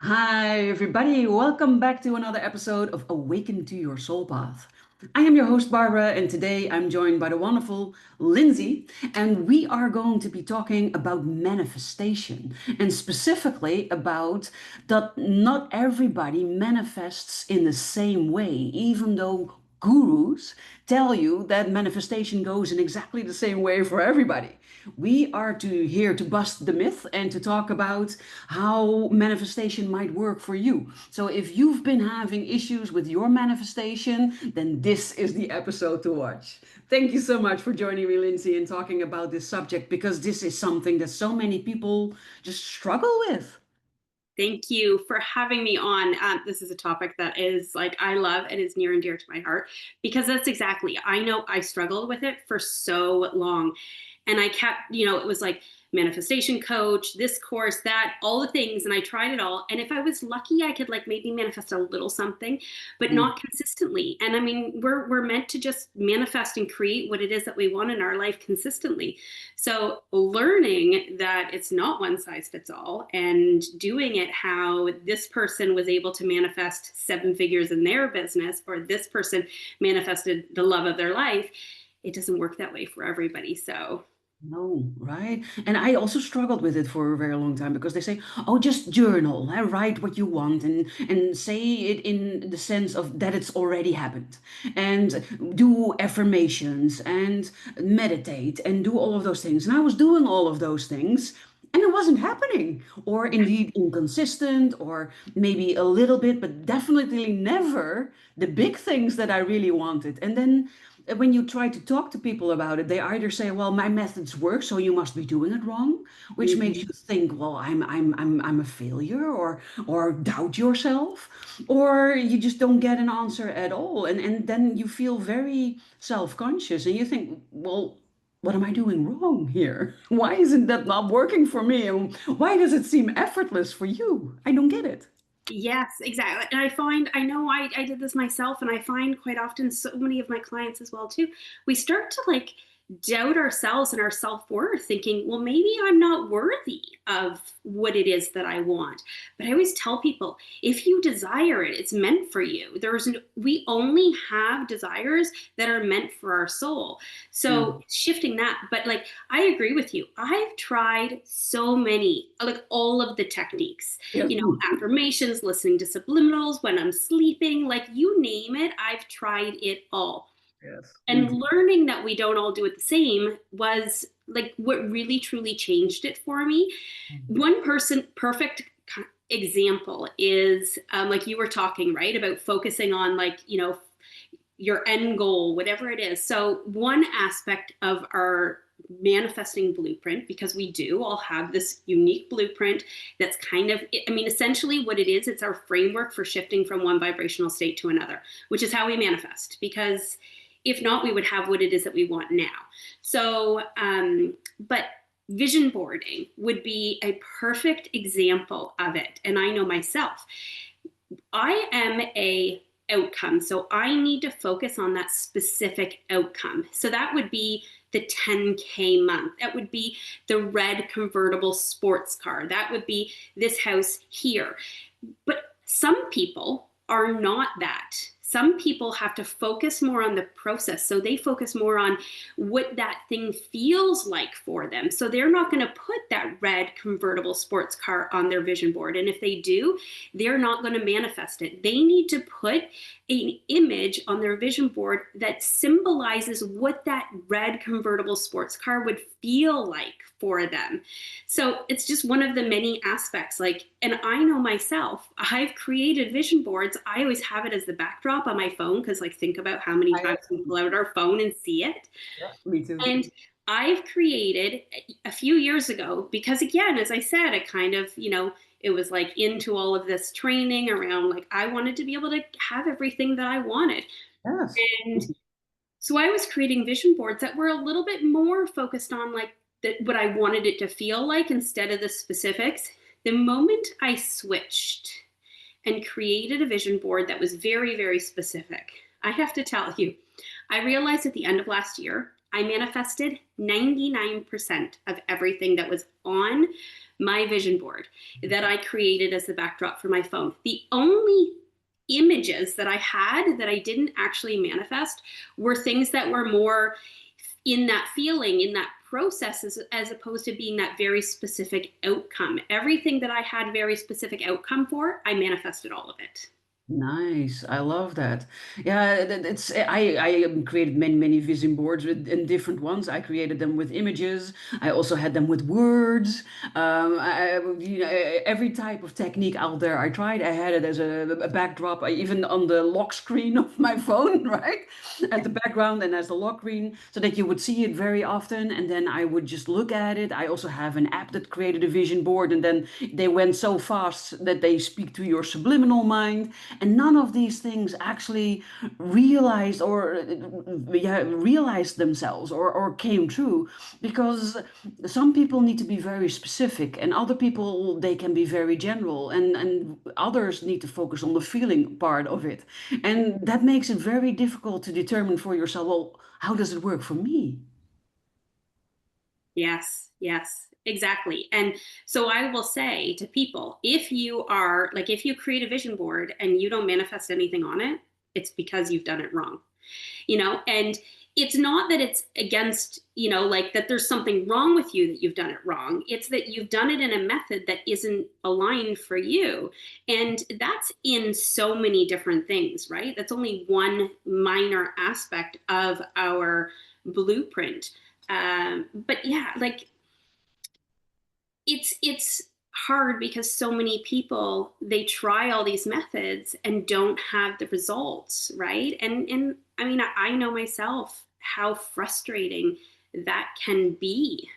Hi, everybody. Welcome back to another episode of Awaken to Your Soul Path. I am your host, Barbara, and today I'm joined by the wonderful Lindsay, and we are going to be talking about manifestation and specifically about that not everybody manifests in the same way, even though gurus tell you that manifestation goes in exactly the same way for everybody. We are here to bust the myth and to talk about how manifestation might work for you. So if you've been having issues with your manifestation, then this is the episode to watch. Thank you so much for joining me, Lindsay, and talking about this subject because this is something that so many people just struggle with. Thank you for having me on. This is a topic that is like I love and is near and dear to my heart because that's exactly, I know I struggled with it for so long. And I kept, it was like manifestation coach, this course, that, all the things. And I tried it all. And if I was lucky, I could like maybe manifest a little something, but Mm. not consistently. And I mean, we're meant to just manifest and create what it is that we want in our life consistently. So learning that it's not one size fits all and doing it how this person was able to manifest seven figures in their business, or this person manifested the love of their life, it doesn't work that way for everybody. So No, right? And I also struggled with it for a very long time because they say, "Oh, just journal, write what you want, and say it in the sense of that it's already happened, and do affirmations and meditate and do all of those things." And I was doing all of those things, and it wasn't happening, or indeed inconsistent, or maybe a little bit, but definitely never the big things that I really wanted. And then when you try to talk to people about it, they either say, "Well, my methods work, so you must be doing it wrong," which makes mhm. you think, "Well, I'm a failure," or doubt yourself, or you just don't get an answer at all, and then you feel very self-conscious, and you think, "Well, what am I doing wrong here? Why isn't that not working for me? And why does it seem effortless for you? I don't get it." Yes, exactly. And I find, I know I did this myself, and I find quite often so many of my clients as well too, we start to like doubt ourselves and our self-worth, thinking, well, maybe I'm not worthy of what it is that I want. But I always tell people, if you desire it, it's meant for you. We only have desires that are meant for our soul. So Mm. shifting that, but like I agree with you. I've tried so many, like all of the techniques, Yeah. affirmations, listening to subliminals when I'm sleeping, like you name it, I've tried it all. Yes. And learning that we don't all do it the same was like what really truly changed it for me. Mhm. One person, perfect example is like you were talking, right, about focusing on like, your end goal, whatever it is. So, one aspect of our manifesting blueprint, because we do all have this unique blueprint that's kind of, I mean, essentially what it is, it's our framework for shifting from one vibrational state to another, which is how we manifest. Because if not, we would have what it is that we want now. So, but vision boarding would be a perfect example of it. And I know myself, I am a outcome. So I need to focus on that specific outcome. So that would be the 10K month. That would be the red convertible sports car. That would be this house here. But some people are not that. Some people have to focus more on the process. So they focus more on what that thing feels like for them. So they're not going to put that red convertible sports car on their vision board. And if they do, they're not going to manifest it. They need to put an image on their vision board that symbolizes what that red convertible sports car would feel like for them. So it's just one of the many aspects. Like, and I know myself, I've created vision boards. I always have it as the backdrop on my phone because, like, think about how many I, times we pull out our phone and see it. yeah, me too. And I've created a few years ago because, again, as I said, it kind of, it was like into all of this training around like I wanted to be able to have everything that I wanted. Yes. And so I was creating vision boards that were a little bit more focused on like what I wanted it to feel like instead of the specifics. The moment I switched and created a vision board that was very, very specific, I have to tell you, I realized at the end of last year, I manifested 99% of everything that was on my vision board that I created as the backdrop for my phone. The only images that I had that I didn't actually manifest were things that were more in that feeling, in that process, as opposed to being that very specific outcome. Everything that I had very specific outcome for, I manifested all of it. Nice. I love that. Yeah, it's I created many vision boards with and different ones. I created them with images. I also had them with words. You know, every type of technique out there I tried. I had it as a backdrop, even on the lock screen of my phone, right? As the background and as the lock screen, so that you would see it very often. And then I would just look at it. I also have an app that created a vision board, and then they went so fast that they speak to your subliminal mind. And none of these things actually realized or yeah, realized themselves or came true, because some people need to be very specific and other people they can be very general, and others need to focus on the feeling part of it. And that makes it very difficult to determine for yourself, well, how does it work for me? Yes, yes, exactly. And so I will say to people, if you are like, if you create a vision board and you don't manifest anything on it, it's because you've done it wrong. And it's not that it's against, like that there's something wrong with you that you've done it wrong. It's that you've done it in a method that isn't aligned for you. And that's in so many different things, right? That's only one minor aspect of our blueprint. But yeah, like it's hard because so many people, they try all these methods and don't have the results, right? And I mean, I know myself how frustrating that can be.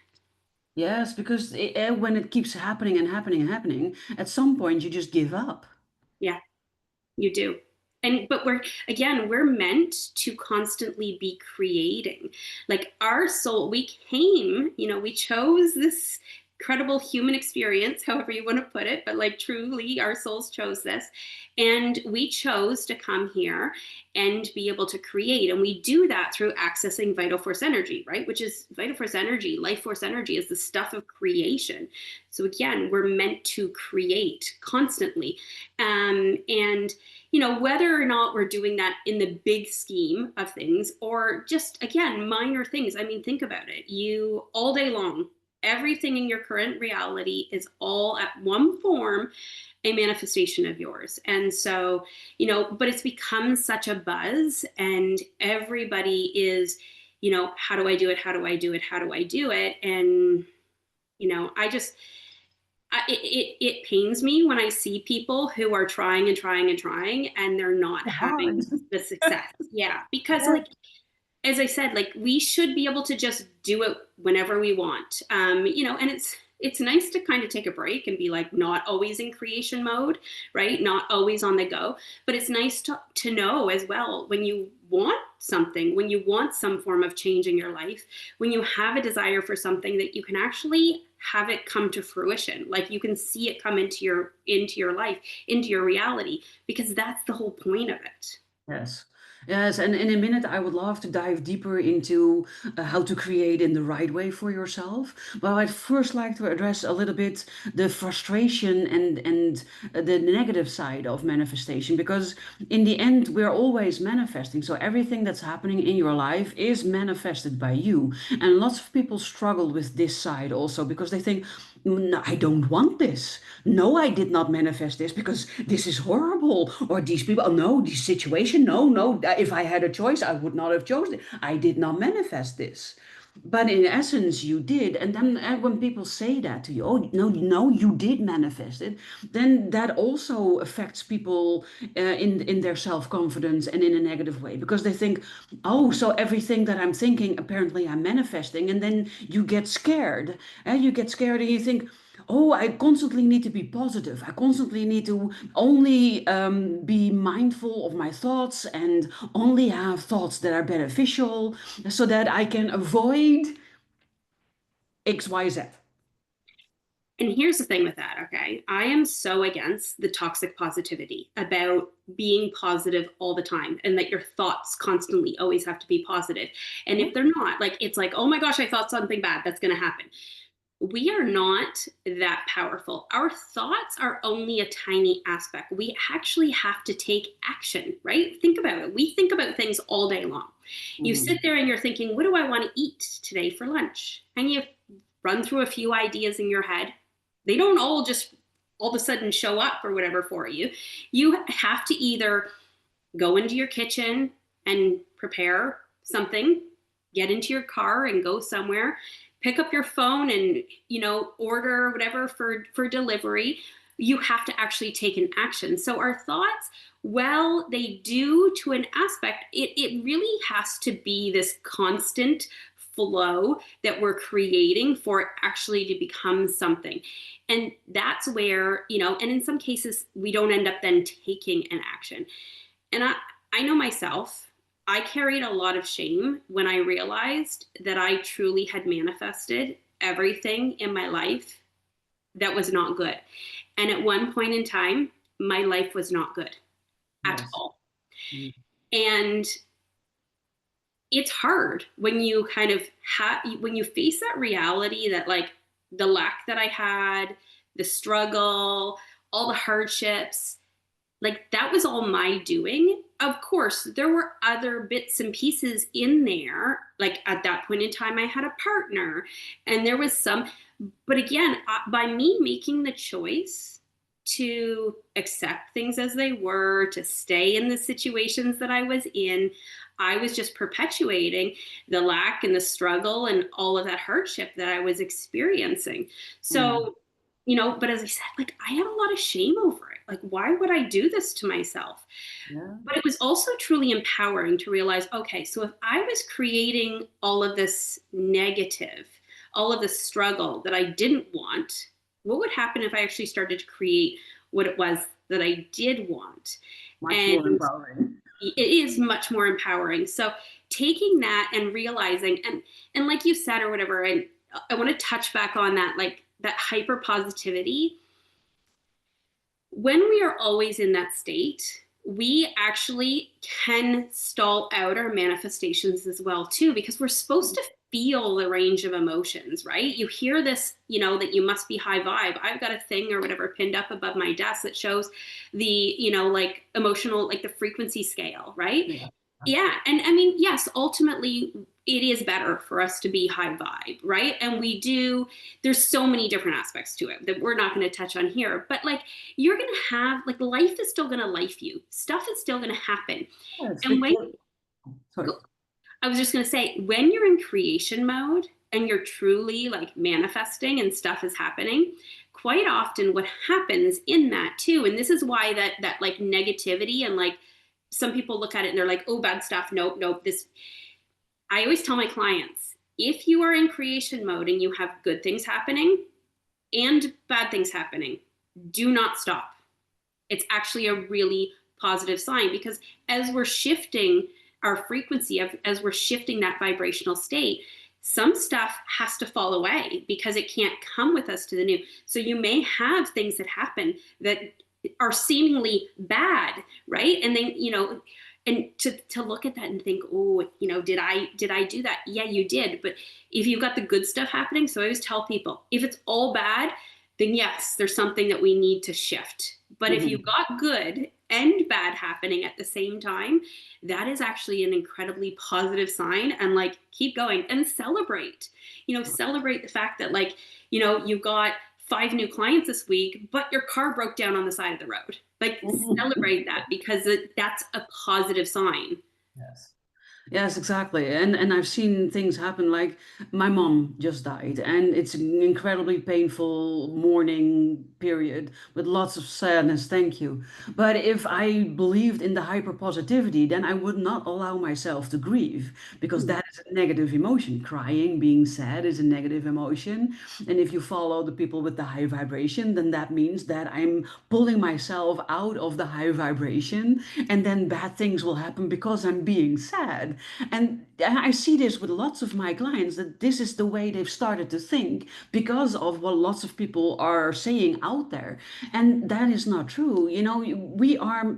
Yes, because when it keeps happening and happening and happening, at some point you just give up. Yeah, you do. But we're meant to constantly be creating. Like our soul, we came, we chose this incredible human experience, however you want to put it, but like truly our souls chose this. And we chose to come here and be able to create. And we do that through accessing vital force energy, right? Which is vital force energy, life force energy is the stuff of creation. So again, we're meant to create constantly. And whether or not we're doing that in the big scheme of things or just, again, minor things. I mean, think about it. You all day long, everything in your current reality is all at one form a manifestation of yours. And so, but it's become such a buzz and everybody is, how do I do it? How do I do it? How do I do it? And, I just, it pains me when I see people who are trying and trying and trying and they're not Hard. having the success. Yeah. Because Yeah. like, as I said, like we should be able to just do it whenever we want. And it's nice to kind of take a break and be like not always in creation mode, right? Not always on the go. But it's nice to know as well when you want something, when you want some form of change in your life, when you have a desire for something that you can actually have it come to fruition. Like you can see it come into your life, into your reality, because that's the whole point of it. Yes. Yes, and in a minute, I would love to dive deeper into how to create in the right way for yourself. But I'd first like to address a little bit the frustration and the negative side of manifestation, because in the end, we're always manifesting. So everything that's happening in your life is manifested by you. And lots of people struggle with this side also because they think, no, I don't want this. No, I did not manifest this because this is horrible. Or these people, oh, no, this situation, no, no. If I had a choice, I would not have chosen it. I did not manifest this. But in essence, you did. And then when people say that to you, oh, no, no, you did manifest it, then that also affects people in their self-confidence and in a negative way because they think, oh, so everything that I'm thinking, apparently I'm manifesting. And then you get scared. You get scared and you think, oh, I constantly need to be positive. I constantly need to only be mindful of my thoughts and only have thoughts that are beneficial so that I can avoid XYZ. And here's the thing with that, okay? I am so against the toxic positivity about being positive all the time and that your thoughts constantly always have to be positive. And if they're not, like, it's like, oh my gosh, I thought something bad, that's going to happen. We are not that powerful. Our thoughts are only a tiny aspect. We actually have to take action, right? Think about it. We think about things all day long. You sit Mhm. there and you're thinking, what do I want to eat today for lunch? And you run through a few ideas in your head. They don't all just all of a sudden show up or whatever for you. You have to either go into your kitchen and prepare something, get into your car and go somewhere, pick up your phone and, order whatever for delivery. You have to actually take an action. So our thoughts, well, they do to an aspect, it really has to be this constant flow that we're creating for it actually to become something. And that's where, and in some cases we don't end up then taking an action. And I know myself, I carried a lot of shame when I realized that I truly had manifested everything in my life that was not good. And at one point in time, my life was not good at Yes. all. Mm. And it's hard when you kind of when you face that reality that like the lack that I had, the struggle, all the hardships, like that was all my doing. Of course, there were other bits and pieces in there. Like at that point in time, I had a partner, and there was some, but again, by me making the choice to accept things as they were, to stay in the situations that I was in, I was just perpetuating the lack and the struggle and all of that hardship that I was experiencing. Mm. So, but as I said, like I had a lot of shame over it. Like, why would I do this to myself? Yeah. But it was also truly empowering to realize, okay, so if I was creating all of this negative, all of this struggle that I didn't want, what would happen if I actually started to create what it was that I did want? Much And more empowering. it is much more empowering. So taking that and realizing, and like you said or whatever, and I want to touch back on that, like that hyper positivity. When we are always in that state, we actually can stall out our manifestations as well too, because we're supposed to feel the range of emotions, right? You hear this, that you must be high vibe. I've got a thing or whatever pinned up above my desk that shows the, like emotional, like the frequency scale, right? Yeah. Yeah. And I mean, yes, ultimately it is better for us to be high vibe, right? And we do, there's so many different aspects to it that we're not going to touch on here. But like you're going to have, like life is still going to life you. Stuff is still going to happen. Yes, And when, sorry. I was just going to say, when you're in creation mode and you're truly like manifesting and stuff is happening, quite often what happens in that too, and this is why that like negativity and like some people look at it and they're like, oh, bad stuff. Nope, nope. This, I always tell my clients, if you are in creation mode and you have good things happening and bad things happening, do not stop. It's actually a really positive sign because as we're shifting our frequency, as we're shifting that vibrational state, some stuff has to fall away because it can't come with us to the new. So you may have things that happen that are seemingly bad, right? And then, and to look at that and think, oh, did I do that? Yeah, you did. But if you've got the good stuff happening, so I always tell people, if it's all bad, then yes, there's something that we need to shift. But if you've Mhm. got good and bad happening at the same time, that is actually an incredibly positive sign. And like, keep going and celebrate, celebrate the fact that like, you've got 5 new clients this week, but your car broke down on the side of the road. Like, celebrate that because that's a positive sign. Yes. Yes, exactly. And I've seen things happen like my mom just died and it's an incredibly painful mourning period with lots of sadness, thank you. But if I believed in the hyper positivity, then I would not allow myself to grieve because that is a negative emotion. Crying, being sad is a negative emotion. And if you follow the people with the high vibration, then that means that I'm pulling myself out of the high vibration and then bad things will happen because I'm being sad. And I see this with lots of my clients that this is the way they've started to think because of what lots of people are saying out there. And that is not true. We are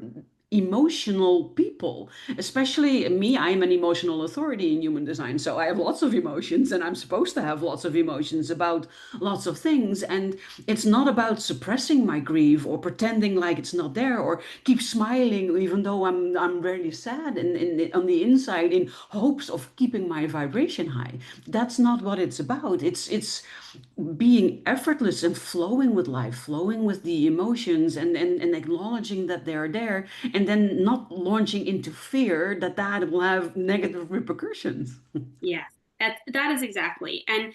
emotional people, especially me. I'm an emotional authority in human design, so I have lots of emotions, and I'm supposed to have lots of emotions about lots of things. And it's not about suppressing my grief or pretending like it's not there, or keep smiling even though I'm really sad and on the inside, in hopes of keeping my vibration high. That's not what it's about. It's being effortless and flowing with life, flowing with the emotions, and acknowledging that they're there, and then not launching into fear that that will have negative repercussions. Yes, that is exactly. And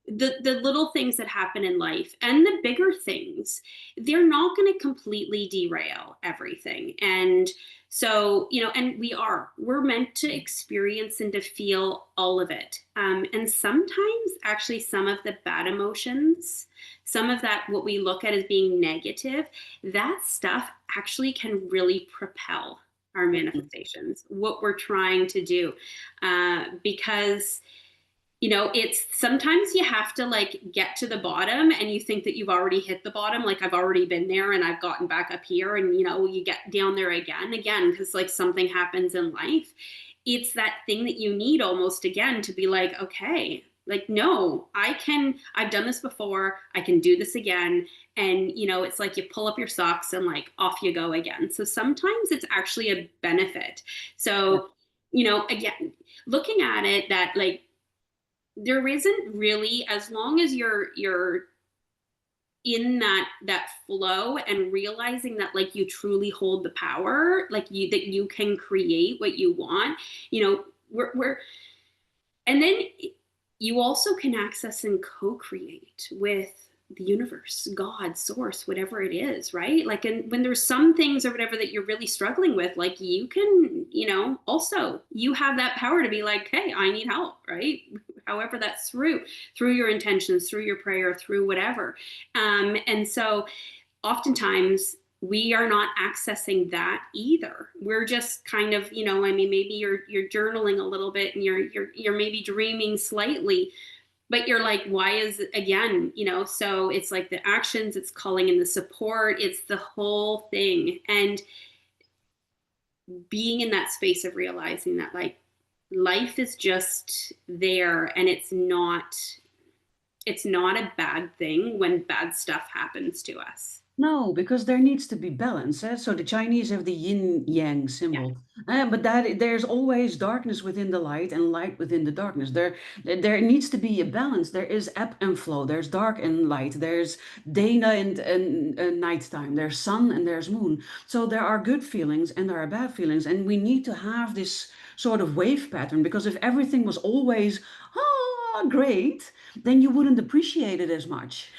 the little things that happen in life and the bigger things, they're not going to completely derail everything. And so, and we're meant to experience and to feel all of it. And sometimes actually some of the bad emotions, some of that, what we look at as being negative, that stuff actually can really propel our manifestations, what we're trying to do. Because it's sometimes you have to like get to the bottom and you think that you've already hit the bottom. Like I've already been there and I've gotten back up here, and you get down there again, because like something happens in life. It's that thing that you need almost again to be like, okay, like, no, I've done this before. I can do this again. And, it's like you pull up your socks and like off you go again. So sometimes it's actually a benefit. So, again, looking at it that like, there isn't really, as long as you're in that flow and realizing that like you truly hold the power, like that you can create what you want, we're and then you also can access and co-create with the universe, God, source, whatever it is, right? Like, and when there's some things or whatever that you're really struggling with, like you can, also you have that power to be like, hey, I need help, right? However that's through your intentions, through your prayer, through whatever. And so oftentimes we are not accessing that either. We're just kind of, maybe you're journaling a little bit and you're maybe dreaming slightly, but you're like, why is it again, so it's like the actions, it's calling in the support, it's the whole thing. And being in that space of realizing that like life is just there, and it's not a bad thing when bad stuff happens to us. No, because there needs to be balance. So the Chinese have the yin yang Yeah. symbol, but that there's always darkness within the light and light within the darkness. There needs to be a balance. There is ebb and flow. There's dark and light. There's day and nighttime. There's sun and there's moon. So there are good feelings and there are bad feelings, and we need to have this sort of wave pattern, because if everything was always great, then you wouldn't appreciate it as much.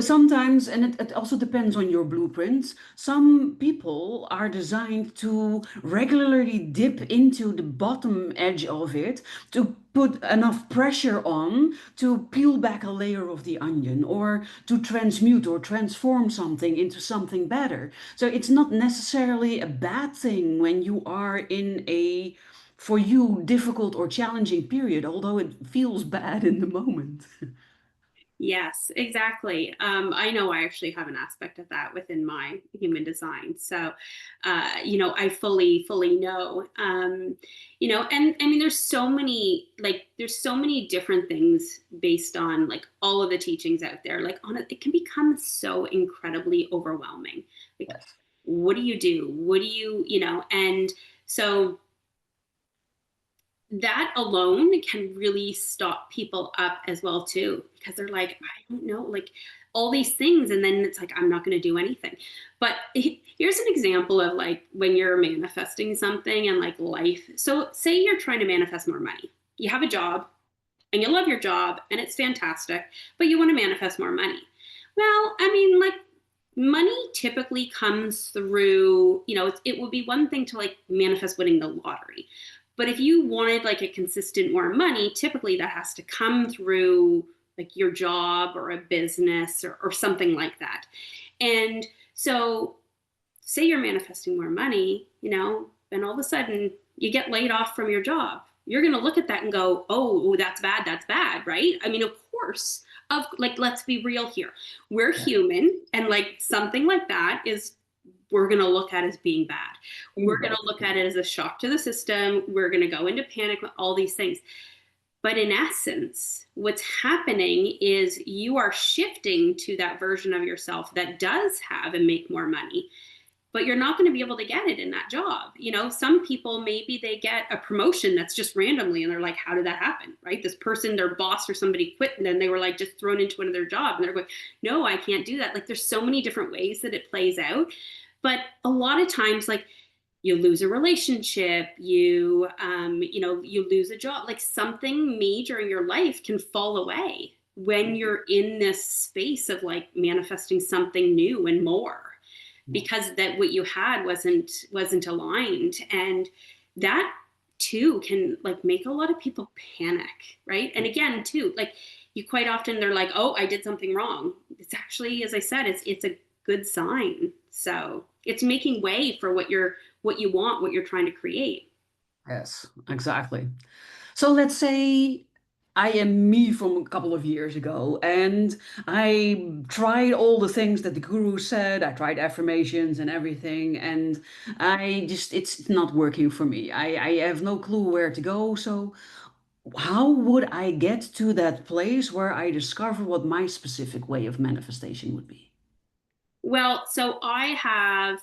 Sometimes, and it also depends on your blueprints, some people are designed to regularly dip into the bottom edge of it to put enough pressure on to peel back a layer of the onion, or to transmute or transform something into something better. So it's not necessarily a bad thing when you are in a, for you, difficult or challenging period, although it feels bad in the moment. Yes, exactly. I know I actually have an aspect of that within my human design. So, I fully know, and I mean, there's so many different things based on like all of the teachings out there. Like on it can become so incredibly overwhelming. Like, Yes. what do you do? What do and so that alone can really stop people up as well too, because they're like, I don't know, like all these things, and then it's like, I'm not going to do anything. But here's an example of like when you're manifesting something and like life. So say you're trying to manifest more money. You have a job and you love your job and it's fantastic, but you want to manifest more money. Well, I mean, like money typically comes through, it would be one thing to like manifest winning the lottery. But if you wanted like a consistent more money, typically that has to come through like your job or a business or something like that. And so say you're manifesting more money, and all of a sudden you get laid off from your job. You're going to look at that and go, oh, that's bad, right? I mean, of course, let's be real here. We're Yeah. human, and like something like that is we're going to look at as being bad. We're going to look Exactly. at it as a shock to the system. We're going to go into panic, all these things. But in essence, what's happening is you are shifting to that version of yourself that does have and make more money, but you're not going to be able to get it in that job. You know, some people, maybe they get a promotion that's just randomly and they're like, how did that happen? Right? This person, their boss or somebody quit and then they were like just thrown into another job and they're going, no, I can't do that. Like there's so many different ways that it plays out. But a lot of times, like you lose a relationship, you lose a job, like something major in your life can fall away when you're in this space of like manifesting something new and more, because that what you had wasn't aligned. And that too can like make a lot of people panic, right? And again too, like you quite often they're like, oh, I did something wrong. It's actually, as I said, it's a good sign. So it's making way for what you want, what you're trying to create. Yes, exactly. So let's say I am me from a couple of years ago, and I tried all the things that the guru said. I tried affirmations and everything, and it's not working for me. I have no clue where to go. So how would I get to that place where I discover what my specific way of manifestation would be? Well, so I have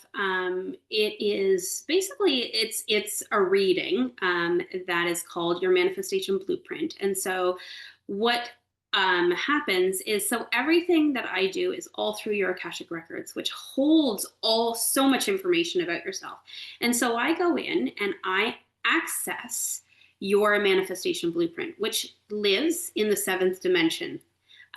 it is basically it's a reading that is called your manifestation blueprint. And so what happens is, so everything that I do is all through your Akashic records, which holds all so much information about yourself. And so I go in and I access your manifestation blueprint, which lives in the seventh dimension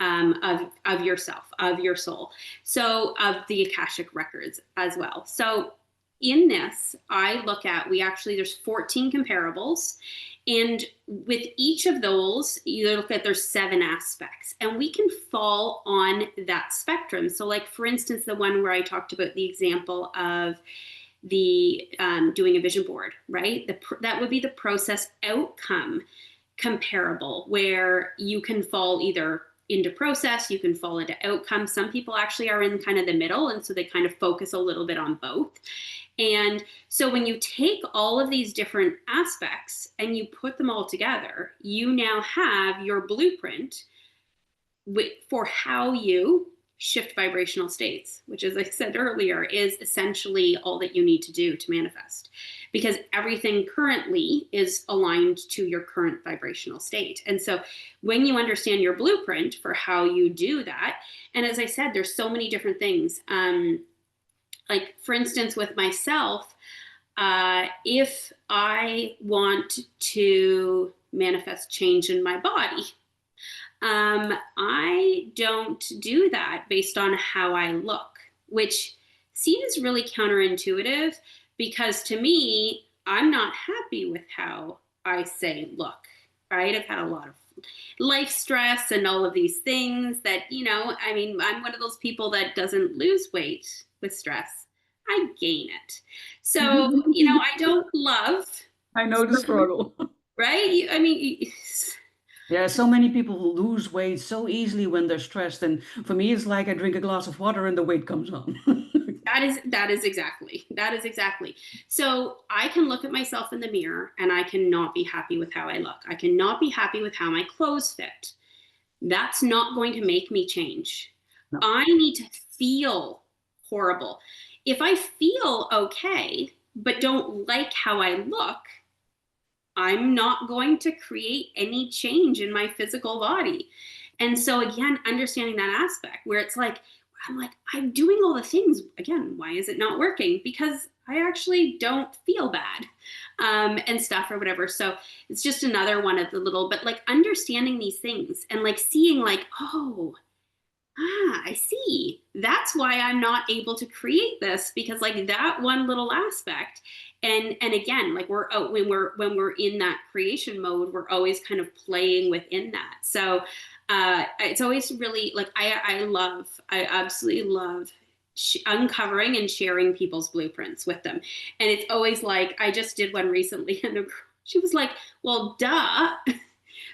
of yourself, of your soul. So of the Akashic records as well. So in this, I look at, there's 14 comparables. And with each of those, you look at there's 7 aspects, and we can fall on that spectrum. So like, for instance, the one where I talked about the example of the doing a vision board, right? That would be the process outcome comparable, where you can fall either into process, you can fall into outcome. Some people actually are in kind of the middle, and so they kind of focus a little bit on both. And so when you take all of these different aspects and you put them all together, you now have your blueprint for how you shift vibrational states, which, as I said earlier, is essentially all that you need to do to manifest, because everything currently is aligned to your current vibrational state. And so when you understand your blueprint for how you do that, and as I said, there's so many different things. Like, for instance, with myself, if I want to manifest change in my body, I don't do that based on how I look, which seems really counterintuitive, because to me, I'm not happy with how I say look, right? I've had a lot of life stress and all of these things that, I mean, I'm one of those people that doesn't lose weight with stress. I gain it. So, I don't love, I know the struggle. right? I mean, Yeah, so many people lose weight so easily when they're stressed, and for me, it's like I drink a glass of water and the weight comes on. that is exactly. So I can look at myself in the mirror and I cannot be happy with how I look. I cannot be happy with how my clothes fit. That's not going to make me change. No. I need to feel horrible. If I feel okay, but don't like how I look, I'm not going to create any change in my physical body. And so again, understanding that aspect where it's like, I'm doing all the things. Again, why is it not working? Because I actually don't feel bad and stuff or whatever. So it's just another one of the little, but like understanding these things and like seeing like, oh, I see. That's why I'm not able to create this, because like that one little aspect. And again, like we're out when we're in that creation mode, we're always kind of playing within that. So it's always really like I absolutely love uncovering and sharing people's blueprints with them. And it's always like, I just did one recently and she was like, well, duh.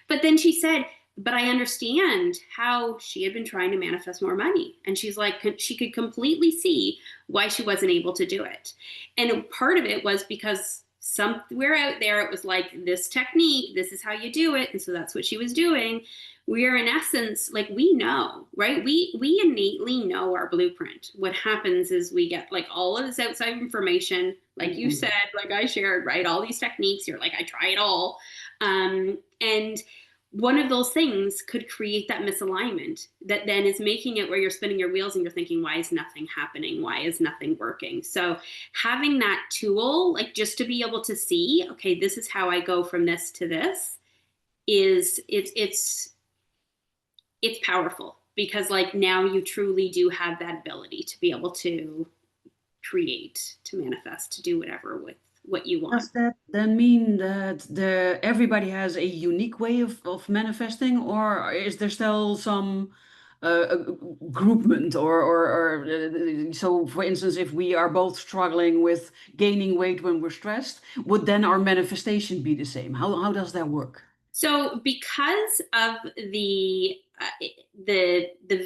But then she said, but I understand how she had been trying to manifest more money. And she's like, she could completely see why she wasn't able to do it. And part of it was because somewhere out there, it was like, this technique, this is how you do it. And so that's what she was doing. We're in essence, like, we know, right? We innately know our blueprint. What happens is we get like all of this outside information, like you Mhm. said, like I shared, right? All these techniques, you're like, I try it all. And one of those things could create that misalignment that then is making it where you're spinning your wheels and you're thinking, why is nothing happening? Why is nothing working? So having that tool, like, just to be able to see, okay, this is how I go from this to this, is it's powerful, because like now you truly do have that ability to be able to create, to manifest, to do whatever with what you want. Does that then mean that everybody has a unique way of manifesting, or is there still some groupment, or so for instance, if we are both struggling with gaining weight when we're stressed, would then our manifestation be the same? How does that work? So because of the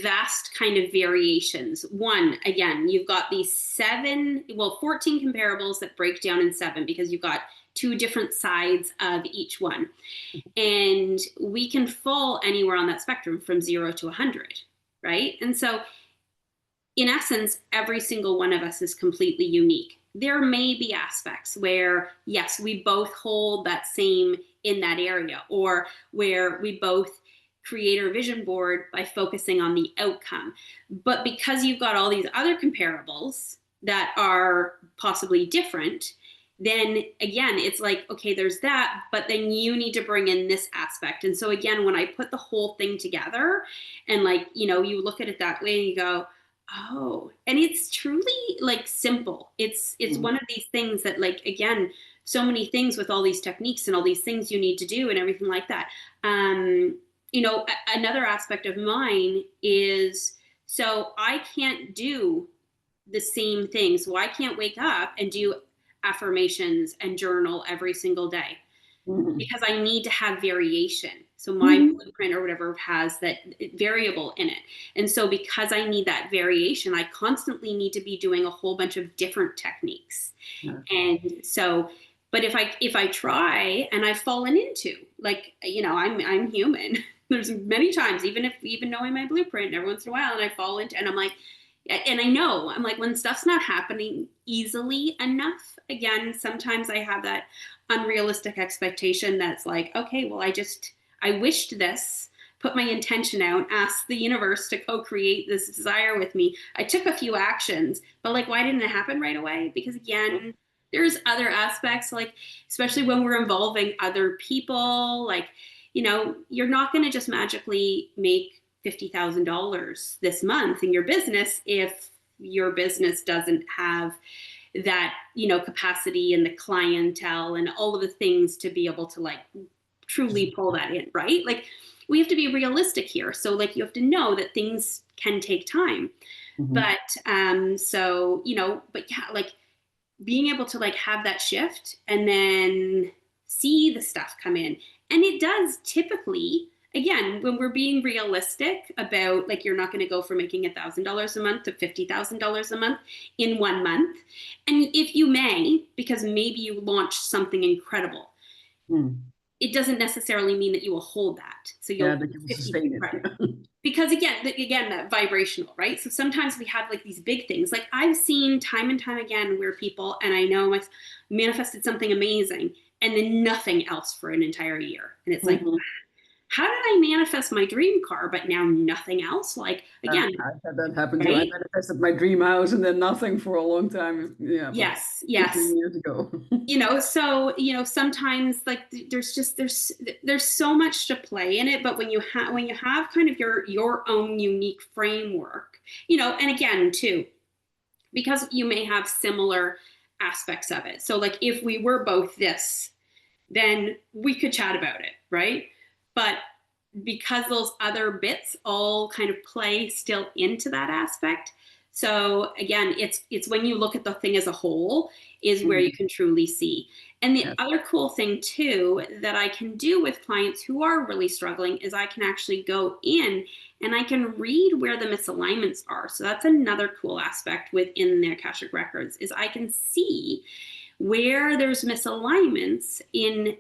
vast kind of variations, one, again, you've got these 14 comparables that break down in seven, because you've got two different sides of each one. And we can fall anywhere on that spectrum from 0 to 100, right? And so in essence, every single one of us is completely unique. There may be aspects where, yes, we both hold that same in that area, or where we both create our vision board by focusing on the outcome. But because you've got all these other comparables that are possibly different, then again, it's like, okay, there's that, but then you need to bring in this aspect. And so again, when I put the whole thing together and, like, you look at it that way and you go, oh, and it's truly like simple. It's Mhm. one of these things that, like, again, so many things with all these techniques and all these things you need to do and everything like that. Another aspect of mine is, so I can't do the same thing. So I can't wake up and do affirmations and journal every single day, Mhm. because I need to have variation. So my Mhm. blueprint or whatever has that variable in it. And so because I need that variation, I constantly need to be doing a whole bunch of different techniques. Yeah. And so, but if I try, and I've fallen into, like, I'm human. There's many times, even knowing my blueprint, every once in a while, and I fall into, and I'm like, and I know, I'm like, when stuff's not happening easily enough, again, sometimes I have that unrealistic expectation that's like, okay, well, I wished this, put my intention out, asked the universe to co-create this desire with me. I took a few actions, but like, why didn't it happen right away? Because again, there's other aspects, like, especially when we're involving other people, like, you're not going to just magically make $50,000 this month in your business if your business doesn't have that, capacity and the clientele and all of the things to be able to, like, truly pull that in, right? Like, we have to be realistic here. So, like, you have to know that things can take time. Mhm. But but yeah, like, being able to, like, have that shift and then see the stuff come in. And it does typically, again, when we're being realistic about, like, you're not going to go from making $1,000 a month to $50,000 a month in 1 month. And if you may, because maybe you launched something incredible, Mm. it doesn't necessarily mean that you will hold that. So Yeah, you'll that you will 50, sustain right? it. Because again, that vibrational, right? So sometimes we have like these big things. Like, I've seen time and time again where people, and I know I manifested something amazing and then nothing else for an entire year. And it's like, Mhm. how did I manifest my dream car, but now nothing else? Like, again, I've had that happen too. I right? manifested my dream house and then nothing for a long time. Yeah, for Yes, 15 yes. years ago. So sometimes, like, there's so much to play in it, but when you have kind of your own unique framework, and again too, because you may have similar aspects of it. So, like, if we were both this, then we could chat about it, right? But because those other bits all kind of play still into that aspect, So again, it's when you look at the thing as a whole is where you Mhm. can truly see. And the Yes. other cool thing too that I can do with clients who are really struggling is I can actually go in and I can read where the misalignments are. So that's another cool aspect within the Akashic records is I can see where there's misalignments in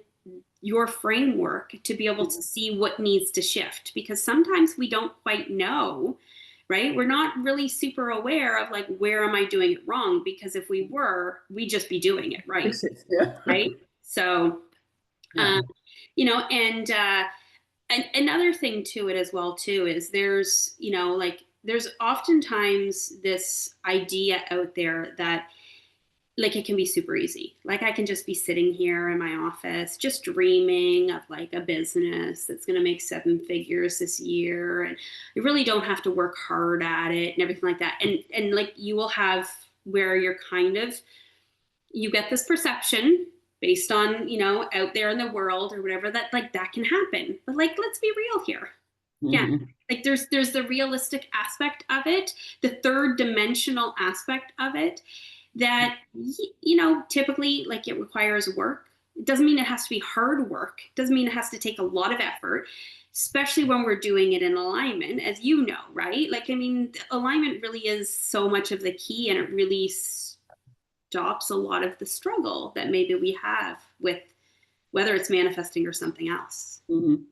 your framework to be able to Mhm. see what needs to shift, because sometimes we don't quite know, right? We're not really super aware of like, where am I doing it wrong? Because if we were, we'd just be doing it right. Fix it. Yeah. Right. So Yeah. um, and another thing to it as well too is there's, like there's oftentimes this idea out there that like it can be super easy. Like I can just be sitting here in my office, just dreaming of like a business that's going to make 7 figures this year, and you really don't have to work hard at it and everything like that. And like you will have where you're kind of you get this perception based on out there in the world or whatever that like that can happen. But like let's be real here. Yeah, Mhm. like there's the realistic aspect of it, the third dimensional aspect of it that typically like it requires work. It doesn't mean it has to be hard work. It doesn't mean it has to take a lot of effort, especially when we're doing it in alignment, as you know, right? Like I mean, alignment really is so much of the key, and it really stops a lot of the struggle that maybe we have with whether it's manifesting or something else. Mhm.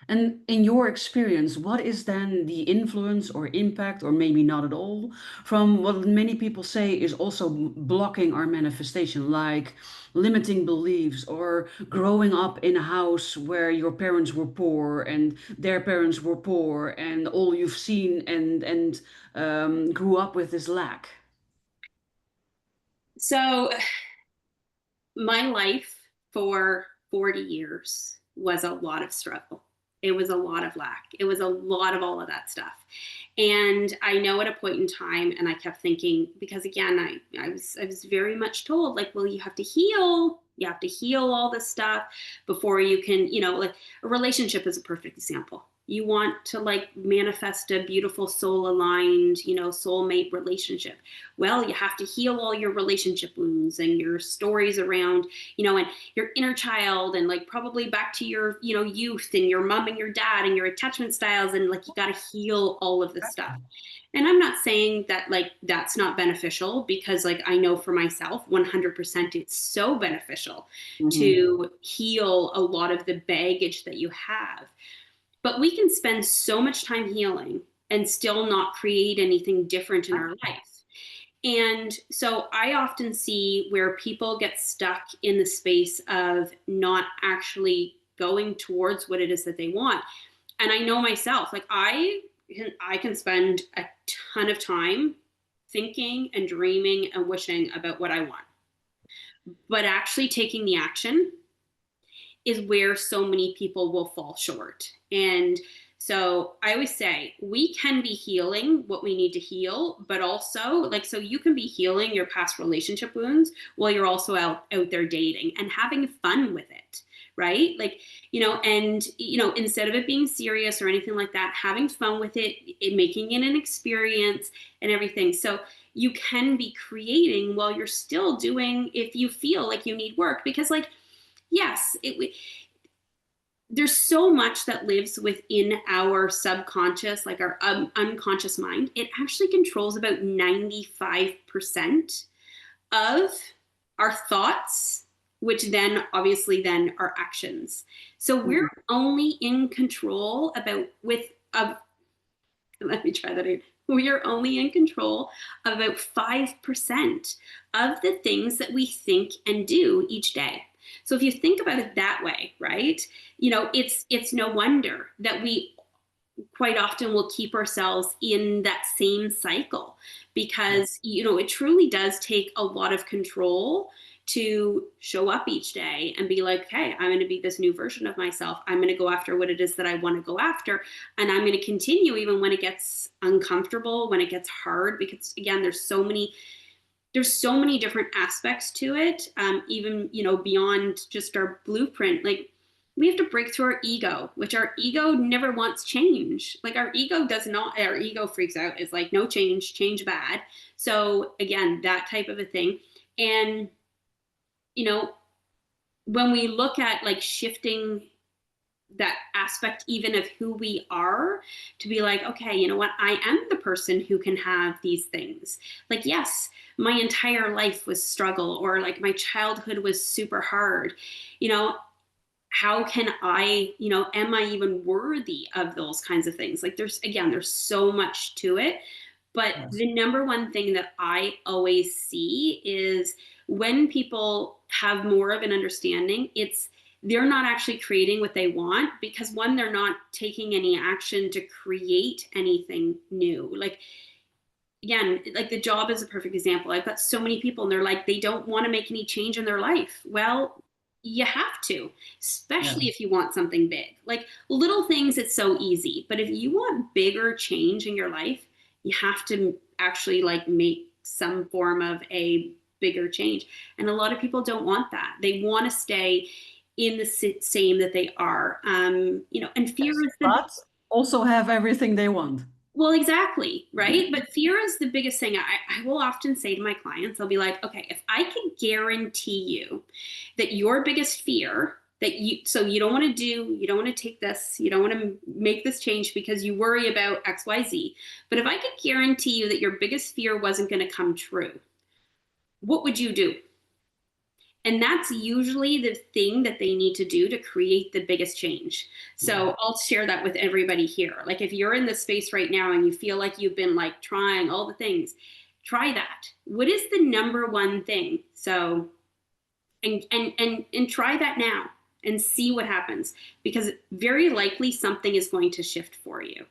And in your experience, what is then the influence or impact, or maybe not at all, from what many people say is also blocking our manifestation, like limiting beliefs or growing up in a house where your parents were poor and their parents were poor, and all you've seen and grew up with is lack? So my life for 40 years was a lot of struggle. It was a lot of lack. It was a lot of all of that stuff. And I know at a point in time, and I kept thinking, because again, I was very much told, like, well, you have to heal. You have to heal all this stuff before you can, like a relationship is a perfect example. You want to like manifest a beautiful soul aligned, soulmate relationship. Well, you have to heal all your relationship wounds and your stories around, and your inner child, and like probably back to your, youth and your mom and your dad and your attachment styles. And like, you got to heal all of this stuff. And I'm not saying that like that's not beneficial, because like I know for myself 100% it's so beneficial Hmm. to heal a lot of the baggage that you have. But we can spend so much time healing and still not create anything different in our life. And so I often see where people get stuck in the space of not actually going towards what it is that they want. And I know myself, like I can spend a ton of time thinking and dreaming and wishing about what I want. But actually taking the action is where so many people will fall short. And so I always say we can be healing what we need to heal, but also like, so you can be healing your past relationship wounds while you're also out there dating and having fun with it. Right. Like, and, instead of it being serious or anything like that, having fun with it, making it an experience and everything. So you can be creating while you're still doing, if you feel like you need work, because like, yes, there's so much that lives within our subconscious, like our unconscious mind. It actually controls about 95% of our thoughts, which then obviously then are actions. So we're Hmm. only in control about with of let me try that again. We are only in control of about 5% of the things that we think and do each day. So if you think about it that way, right? It's no wonder that we quite often will keep ourselves in that same cycle, because it truly does take a lot of control to show up each day and be like, hey, I'm going to be this new version of myself. I'm going to go after what it is that I want to go after, and I'm going to continue even when it gets uncomfortable, when it gets hard, because again, there's so many different aspects to it, even beyond just our blueprint. Like we have to break through our ego, which our ego never wants change. Like our ego does not, our ego freaks out. It's like, no change, change bad. So again, that type of a thing. And, you know, when we look at like shifting that aspect even of who we are, to be like, okay, you know what, I am the person who can have these things. Like, yes, my entire life was struggle, or like my childhood was super hard. You know, how can I, you know, am I even worthy of those kinds of things? Like there's, again, there's so much to it. But Yes. the number one thing that I always see is when people have more of an understanding, it's they're not actually creating what they want, because one, they're not taking any action to create anything new. Like, again, like the job is a perfect example. I've got so many people and they're like, they don't want to make any change in their life. Well, you have to, especially Yes. if you want something big. Like little things, it's so easy. But if you want bigger change in your life, you have to actually like make some form of a bigger change. And a lot of people don't want that. They want to stay in the same that they are. You know, and fear Yes. is the But also have everything they want. well, exactly, right? But fear is the biggest thing. I will often say to my clients, I'll be like, okay, if I can guarantee you that your biggest fear that so you don't want to do, you don't want to take this, you don't want to make this change because you worry about XYZ. But if I could guarantee you that your biggest fear wasn't going to come true, what would you do? And that's usually the thing that they need to do to create the biggest change. Yeah. So I'll share that with everybody here. Like if you're in this space right now and you feel like you've been like trying all the things, try that. What is the number one thing? So and try that now and see what happens, because very likely something is going to shift for you.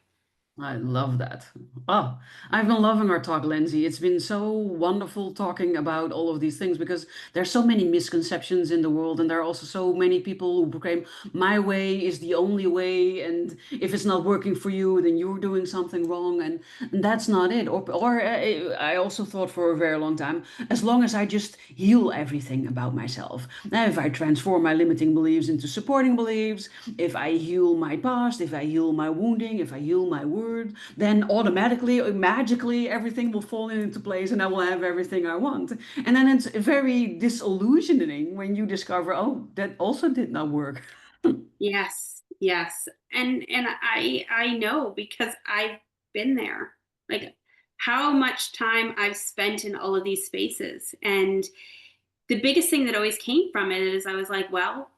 I love that. Oh, I've been loving our talk, Lindsay. It's been so wonderful talking about all of these things because there's so many misconceptions in the world, and there are also so many people who proclaim my way is the only way, and if it's not working for you, then you're doing something wrong, and that's not it. Or I also thought for a very long time, as long as I just heal everything about myself, if I transform my limiting beliefs into supporting beliefs, if I heal my past, if I heal my wounding, if I heal my word, then automatically, magically, everything will fall into place and I will have everything I want. And then it's very disillusioning when you discover, oh, that also did not work. Yes, yes. And I know because I've been there. Like how much time I've spent in all of these spaces. And the biggest thing that always came from it is I was like, well,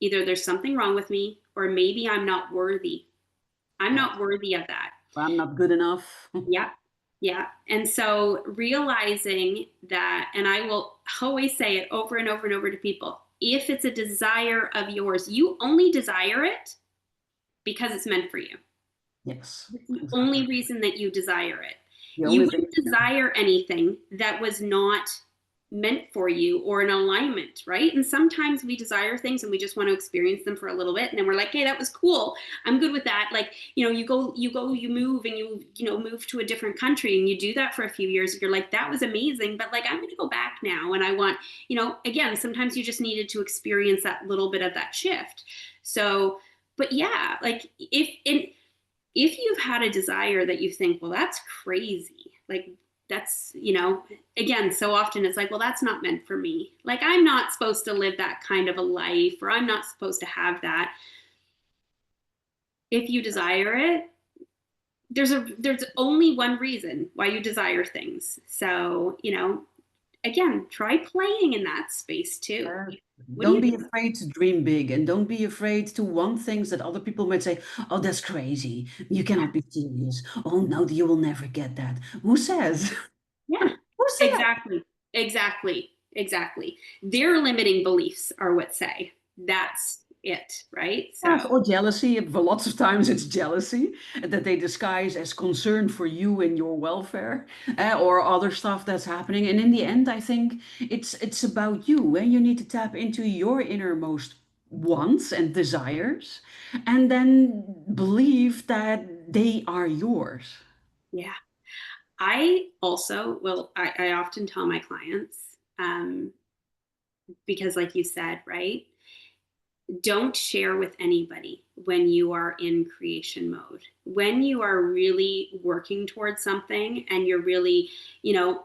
either there's something wrong with me or maybe I'm not worthy. I'm Yeah, not worthy of that. I'm not good enough. Yeah. Yeah. And so realizing that, and I will always say it over and over and over to people, if it's a desire of yours, you only desire it because it's meant for you. Yes, It's the exactly. only reason that you desire it. The You only thing. wouldn't desire anything that was not meant for you or in alignment, right? And sometimes we desire things and we just want to experience them for a little bit and then we're like, hey, that was cool. I'm good with that. Like, you know, you move and you know, move to a different country and you do that for a few years. You're like, that was amazing, but like I'm gonna go back now and I want, you know, again, sometimes you just needed to experience that little bit of that shift. So, but yeah, like if you've had a desire that you think, well, that's crazy, like that's, you know, again, so often it's like, well, that's not meant for me. Like, I'm not supposed to live that kind of a life, or I'm not supposed to have that. If you desire it, there's only one reason why you desire things. So, you know, again, try playing in that space too. Yes. What do Don't you be afraid to dream big and don't be afraid to want things that other people might say, oh, that's crazy. You yeah, cannot be serious. Oh, no, you will never get that. Who says? yeah, Who said? exactly. Exactly. Exactly. Their limiting beliefs are what say. That's it, right? Yes, So, or jealousy. For lots of times it's jealousy that they disguise as concern for you and your welfare, or other stuff that's happening. And in the end, I think it's about you, and you need to tap into your innermost wants and desires, and then believe that they are yours. yeah. I also will, I often tell my clients, because like you said, right? don't share with anybody when you are in creation mode. When you are really working towards something and you're really, you know,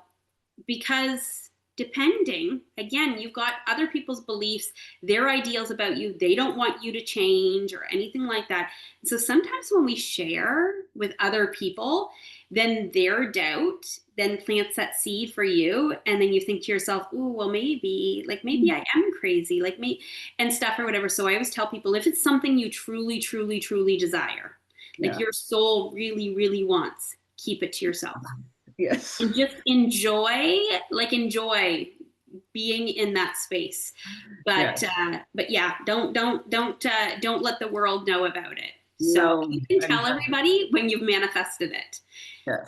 because depending, again, you've got other people's beliefs, their ideals about you, they don't want you to change or anything like that. So sometimes when we share with other people, then their doubt then plants that seed for you, and then you think to yourself, "Ooh, well, maybe I am crazy, like me," and stuff or whatever. So I always tell people, if it's something you truly, truly, truly desire, like Yeah. your soul really, really wants, keep it to yourself Yes. and just enjoy being in that space. But Yes. yeah, don't let the world know about it. So No, you can tell exactly. everybody when you've manifested it, Yes.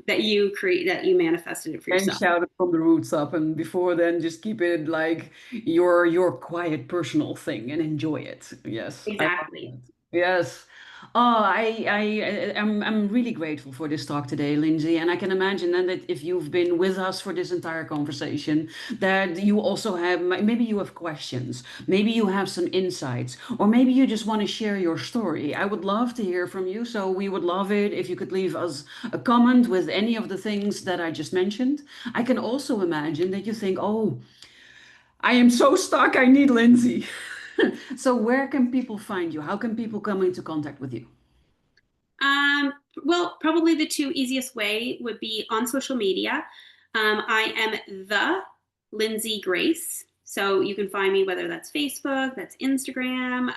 that you manifested it for And yourself. shout it from the roots up, and before then, just keep it like your quiet personal thing and enjoy it. Yes, I love Exactly. that. Yes. Oh, I'm really grateful for this talk today, Lindsay, and I can imagine then that if you've been with us for this entire conversation, that you also have maybe you have questions, maybe you have some insights, or maybe you just want to share your story. I would love to hear from you, so we would love it if you could leave us a comment with any of the things that I just mentioned. I can also imagine that you think, oh, I am so stuck, I need Lindsay. So where can people find you? How can people come into contact with you? Um, well, probably the two easiest way would be on social media. I am the Lindsay Grace. So you can find me whether that's Facebook, that's Instagram,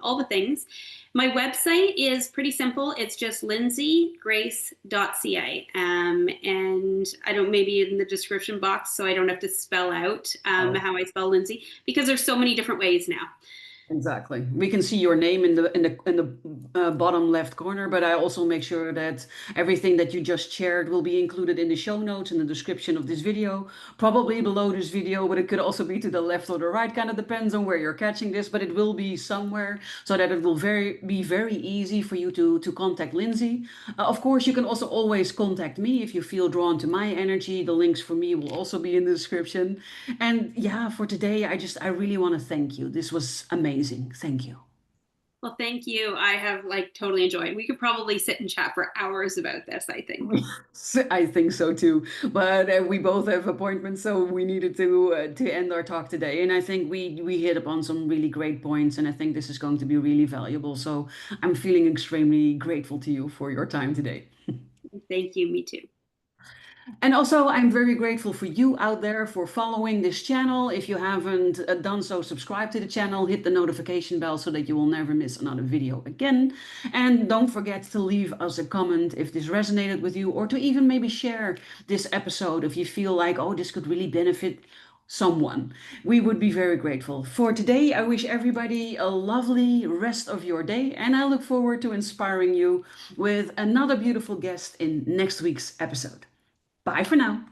all the things. My website is pretty simple. It's just lindsaygrace.ca. And I don't, maybe in the description box, so I don't have to spell out Oh. how I spell Lindsay, because there's so many different ways now. Exactly. We can see your name in the bottom left corner, but I also make sure that everything that you just shared will be included in the show notes in the description of this video, probably below this video, but it could also be to the left or the right, kind of depends on where you're catching this, but it will be somewhere so that it will be very easy for you to contact Lindsay. Of course, you can also always contact me if you feel drawn to my energy. The links for me will also be in the description. And yeah, for today, I really want to thank you. This was amazing. Thank you. Well, thank you. I have like totally enjoyed. We could probably sit and chat for hours about this, I think. I think so too. But we both have appointments, so we needed to end our talk today. And I think we hit upon some really great points, and I think this is going to be really valuable. So I'm feeling extremely grateful to you for your time today. Thank you. Me too. And also, I'm very grateful for you out there for following this channel. If you haven't done so, subscribe to the channel, hit the notification bell so that you will never miss another video again. And don't forget to leave us a comment if this resonated with you, or to even maybe share this episode if you feel like, oh, this could really benefit someone. We would be very grateful. For today, I wish everybody a lovely rest of your day, and I look forward to inspiring you with another beautiful guest in next week's episode. Bye for now.